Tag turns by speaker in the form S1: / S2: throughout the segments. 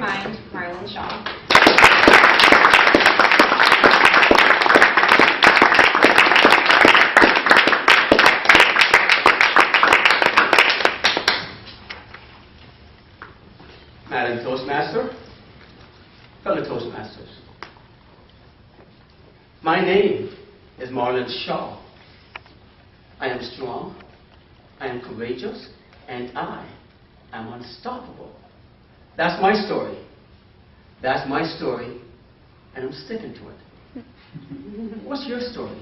S1: mind, Marlon Shaw.
S2: Madam Toastmaster, fellow Toastmasters, my name is Marlon Shaw. I am strong, I am courageous, and I am unstoppable. That's my story. That's my story, and I'm sticking to it. What's your story?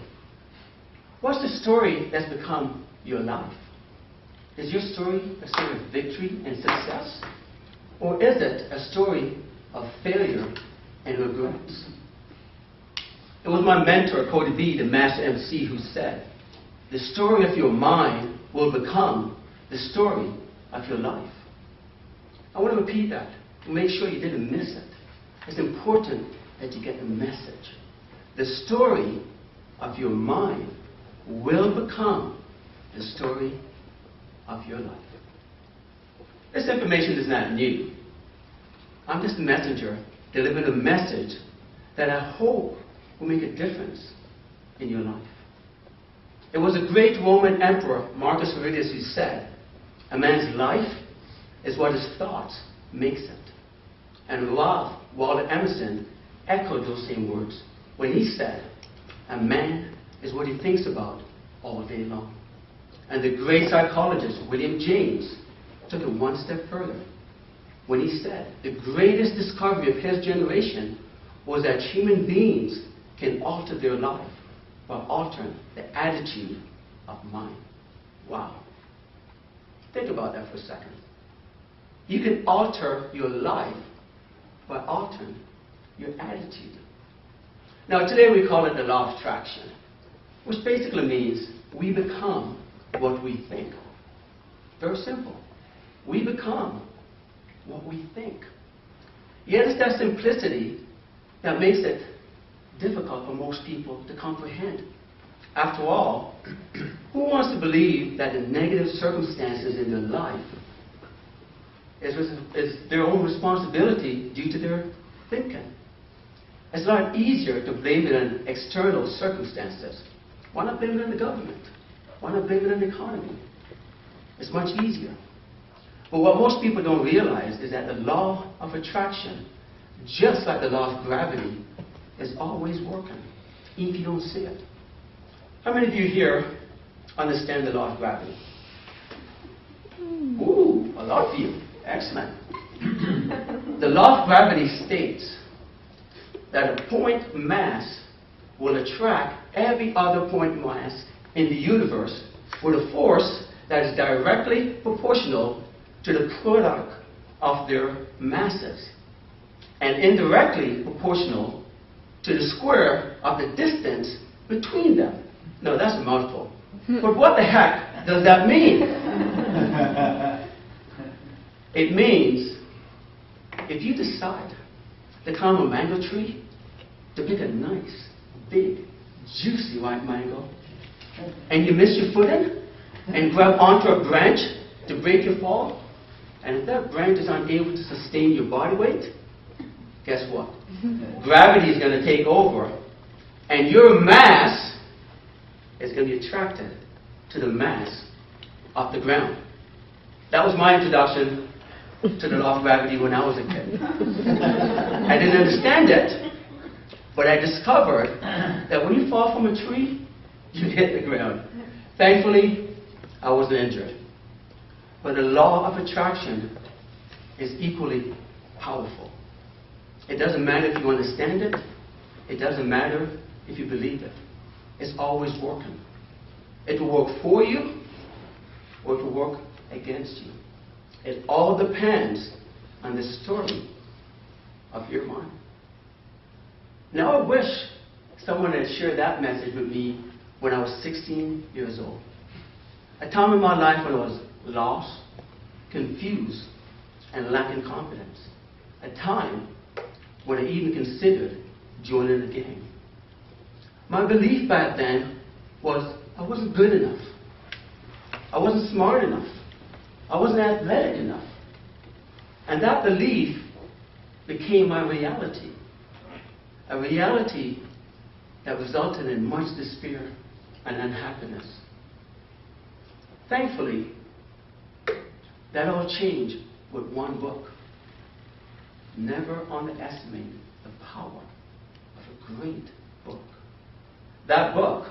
S2: What's the story that's become your life? Is your story a story of victory and success? Or is it a story of failure and regrets? It was my mentor, Cody B, the master MC, who said, the story of your mind will become the story of your life. I want to repeat that to make sure you didn't miss it. It's important that you get the message. The story of your mind will become the story of your life. This information is not new. I'm just a messenger delivering a message that I hope will make a difference in your life. It was a great Roman emperor, Marcus Aurelius, who said, a man's life is what his thoughts makes it. And Ralph Waldo Emerson echoed those same words when he said, a man is what he thinks about all day long. And the great psychologist, William James, took it one step further when he said the greatest discovery of his generation was that human beings can alter their life by altering the attitude of mind. Wow. Think about that for a second. You can alter your life by altering your attitude. Now today we call it the law of attraction, which basically means we become what we think. Very simple. We become what we think. Yet it's that simplicity that makes it difficult for most people to comprehend. After all, who wants to believe that the negative circumstances in their life is their own responsibility due to their thinking? It's a lot easier to blame it on external circumstances. Why not blame it on the government? Why not blame it on the economy? It's much easier. But what most people don't realize is that the law of attraction, just like the law of gravity, is always working, even if you don't see it. How many of you here understand the law of gravity? Ooh, a lot of you. Excellent. The law of gravity states that a point mass will attract every other point mass in the universe with a force that is directly proportional to the product of their masses and indirectly proportional to the square of the distance between them. No, that's a mouthful. But what the heck does that mean? It means if you decide to climb a mango tree, to pick a nice, big, juicy white mango, and you miss your footing and grab onto a branch to break your fall, and if that branch is unable to sustain your body weight, guess what? Gravity is going to take over, and your mass is going to be attracted to the mass of the ground. That was my introduction to the law of gravity when I was a kid. I didn't understand it, but I discovered that when you fall from a tree, you hit the ground. Thankfully, I wasn't injured. But the law of attraction is equally powerful. It doesn't matter if you understand it. It doesn't matter if you believe it. It's always working. It will work for you or it will work against you. It all depends on the story of your mind. Now I wish someone had shared that message with me when I was 16 years old. A time in my life when I was lost, confused, and lacking confidence. A time when I even considered joining a gang. My belief back then was I wasn't good enough. I wasn't smart enough. I wasn't athletic enough. And that belief became my reality. A reality that resulted in much despair and unhappiness. Thankfully, that all changed with one book. Never underestimate the power of a great book. That book,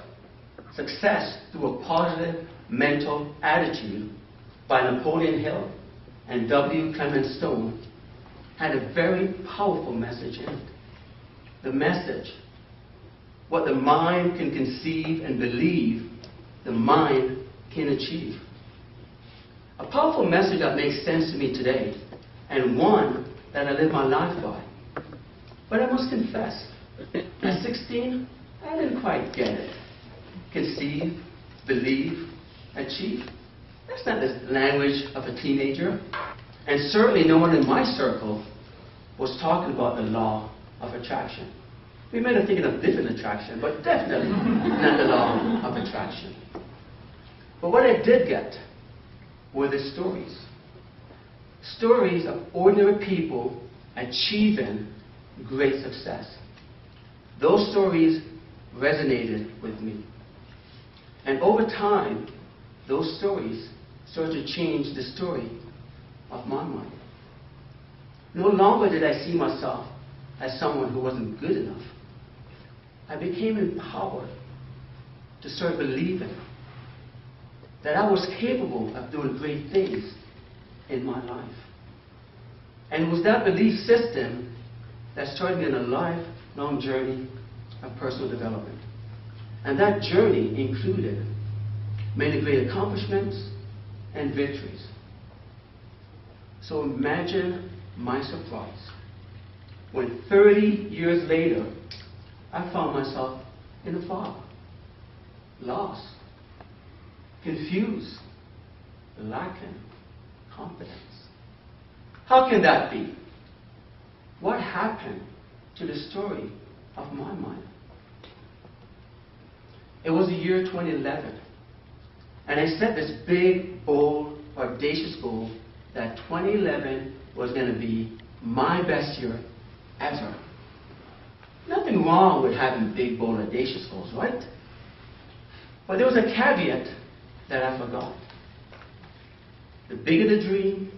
S2: Success Through a Positive Mental Attitude, by Napoleon Hill and W. Clement Stone, had a very powerful message in it. The message: what the mind can conceive and believe, the mind can achieve. A powerful message that makes sense to me today, and one that I live my life by. But I must confess, at 16, I didn't quite get it. Conceive, believe, achieve. That's not the language of a teenager. And certainly no one in my circle was talking about the law of attraction. We may have thinking of different attraction, but definitely not the law of attraction. But what I did get were the stories. Stories of ordinary people achieving great success. Those stories resonated with me. And over time, those stories started to change the story of my mind. No longer did I see myself as someone who wasn't good enough. I became empowered to start believing that I was capable of doing great things in my life. And it was that belief system that started me on a lifelong journey of personal development. And that journey included many great accomplishments and victories. So imagine my surprise when 30 years later, I found myself in a fog, lost, confused, lacking confidence. How can that be? What happened to the story of my mind? It was the year 2011, and I set this big, bold, audacious goal that 2011 was going to be my best year ever. Nothing wrong with having big, bold, audacious goals, right? But there was a caveat that I forgot. The bigger the dream,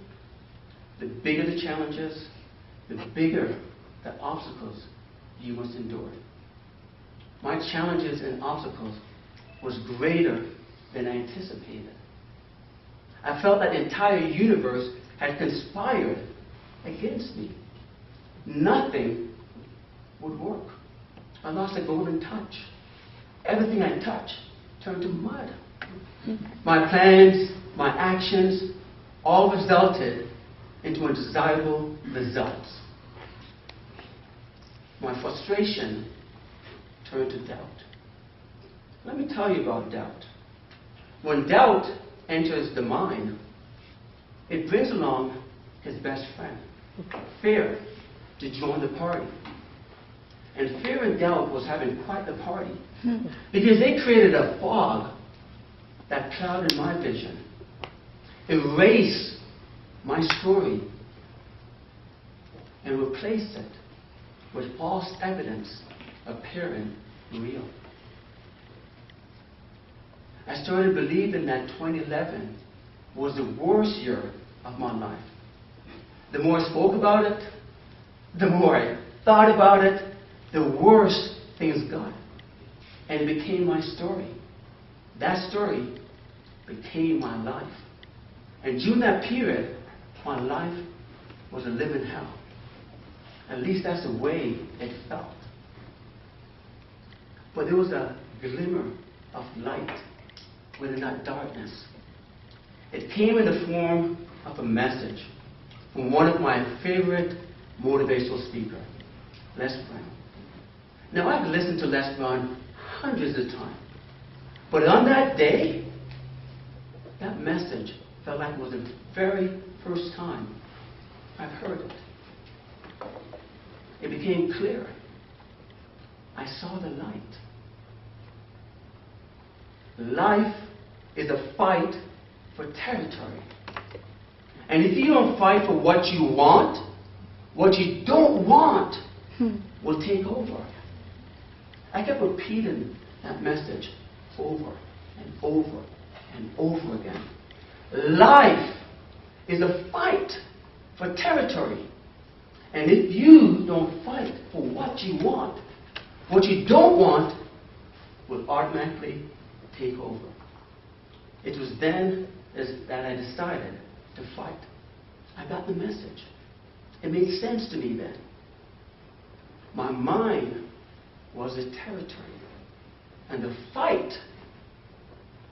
S2: the bigger the challenges, the bigger the obstacles you must endure. My challenges and obstacles was greater than I anticipated. I felt that the entire universe had conspired against me. Nothing would work. I lost a golden touch. Everything I touched turned to mud. My plans, my actions, all resulted into undesirable results. My frustration turned to doubt. Let me tell you about doubt. When doubt enters the mind, it brings along his best friend, fear, to join the party. And fear and doubt was having quite the party, because they created a fog that clouded my vision, erased my story, and replaced it with false evidence appearing real. I started believing that 2011 was the worst year of my life. The more I spoke about it, the more I thought about it, the worse things got. And it became my story. That story became my life. And during that period, my life was a living hell. At least that's the way it felt. But there was a glimmer of light within that darkness. It came in the form of a message from one of my favorite motivational speakers, Les Brown. Now, I've listened to Les Brown hundreds of times. But on that day, that message felt like it was the very first time I've heard it. It became clear. I saw the light. Life is a fight for territory. And if you don't fight for what you want, What you don't want will take over. I kept repeating that message over and over and over again. Life is a fight for territory. And if you don't fight for what you want, what you don't want will automatically take over. It was then that I decided to fight. I got the message. It made sense to me then. My mind was the territory, and the fight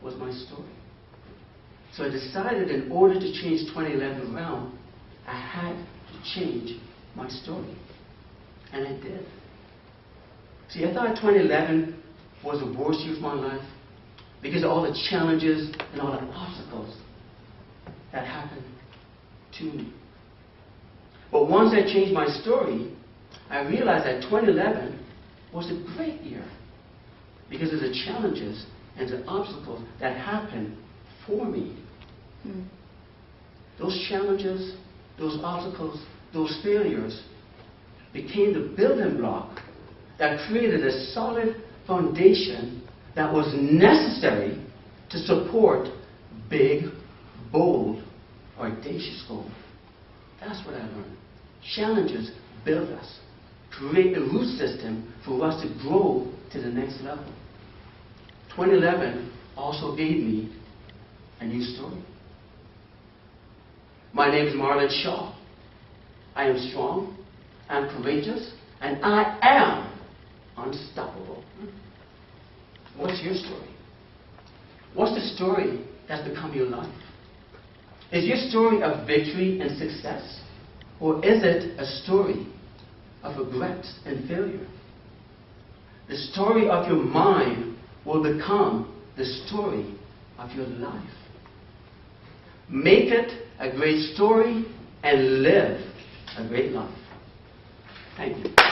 S2: was my story. So I decided in order to change 2011 around, I had to change my story. And I did. See, I thought 2011 was the worst year of my life because of all the challenges and all the obstacles that happened to me. But once I changed my story, I realized that 2011 was a great year because of the challenges and the obstacles that happened for me. Those challenges, those obstacles, those failures became the building block that created a solid foundation that was necessary to support big, bold, audacious goals. That's what I learned. Challenges build us, create a root system for us to grow to the next level. 2011 also gave me a new story. My name is Marlon Shaw. I am strong, I am courageous, and I am unstoppable. What's your story? What's the story that's become your life? Is your story of victory and success? Or is it a story of regret and failure? The story of your mind will become the story of your life. Make it a great story and live a great life. Thank you.